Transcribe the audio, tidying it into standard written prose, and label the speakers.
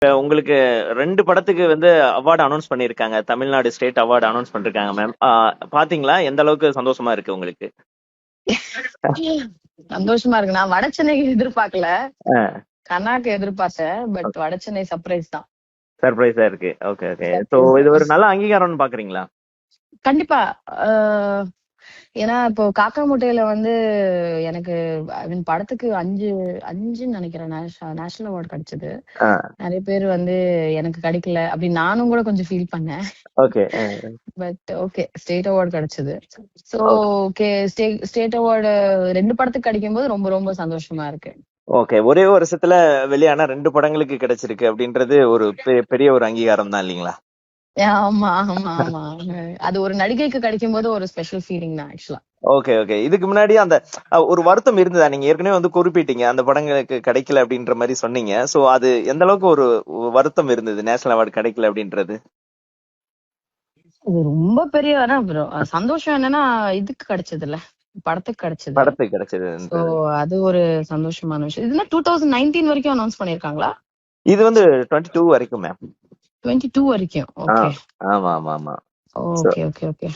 Speaker 1: உங்களுக்கு 2 படத்துக்கு வந்து அவார்டு அனௌன்ஸ் பண்ணியிருக்காங்க. தமிழ்நாடு ஸ்டேட் அவார்டு அனௌன்ஸ் பண்ணிருக்காங்க மேம். பாத்தீங்களா? எந்த அளவுக்கு சந்தோஷமா இருக்கு உங்களுக்கு?
Speaker 2: சந்தோஷமா இருக்கு. நான் வடச்சென்னைக்கு எதிர்பார்க்கல,
Speaker 1: ஆ,
Speaker 2: கர்நாக்கு எதிர்பார்த்தேன். பட் வடச்சென்னை சர்ப்ரைஸ் தான்.
Speaker 1: சர்ப்ரைஸா இருக்கு. Okay, okay. சோ
Speaker 2: சர்ப்ரைஸ்
Speaker 1: இது
Speaker 2: தான்.
Speaker 1: ஒரு நல்ல அங்கீகாரம்னு பாக்குறீங்களா?
Speaker 2: கண்டிப்பா. ஏன்னா இப்போ காக்கா முட்டையில வந்து எனக்கு படத்துக்கு 5 நினைக்கிறேன் நேஷனல் அவார்டு கிடைச்சது.
Speaker 1: ஆ,
Speaker 2: நிறைய பேர் வந்து எனக்கு கிடைக்கல அப்படின்னு நானும் கூட கொஞ்சம் ஃபீல் பண்ணேன்.
Speaker 1: Okay.
Speaker 2: But okay, state award கிடைச்சது. So
Speaker 1: okay.
Speaker 2: Okay, state award 2 படத்துக்கு கிடைக்கும் போது ரொம்ப ரொம்ப சந்தோஷமா இருக்கு.
Speaker 1: ஓகே. ஒரே வருஷத்துல வெளியான 2 படங்களுக்கு கிடைச்சிருக்கு அப்படின்றது ஒரு பெரிய ஒரு அங்கீகாரம் தான் இல்லீங்களா?
Speaker 2: ஆமா ஆமா ஆமா. அது ஒரு நடிகைக்கு கிடைக்கும் போது ஒரு ஸ்பெஷல் ஃபீலிங் தான் ஆக்சுவலா.
Speaker 1: Okay, okay. இதுக்கு முன்னாடி அந்த ஒரு வருத்தம் இருந்ததா? நீங்க ஏற்கனவே வந்து குறிப்பிட்டீங்க அந்த படங்களுக்கு கிடைக்கல அப்படின்ற மாதிரி சொன்னீங்க. சோ அது எந்த அளவுக்கு ஒரு வருத்தம் இருந்தது நேஷனல் அவார்டு கிடைக்கல அப்படின்றது?
Speaker 2: இது ரொம்ப பெரிய சந்தோஷம் என்னன்னா இதுக்கு கிடைச்சது இல்ல, படத்துக்கு கிடைச்சது.
Speaker 1: படத்துக்கு கிடைச்சது.
Speaker 2: சோ அது ஒரு சந்தோஷமான விஷயம். இதுல 2019 வரைக்கும் அனௌன்ஸ் பண்ணிருக்காங்களா?
Speaker 1: இது வந்து 22 வரைக்கும் மேம்.
Speaker 2: 22 வரைக்கும். ஓகே.
Speaker 1: ஆமா, ஆமா, ஆமா.
Speaker 2: Okay okay okay.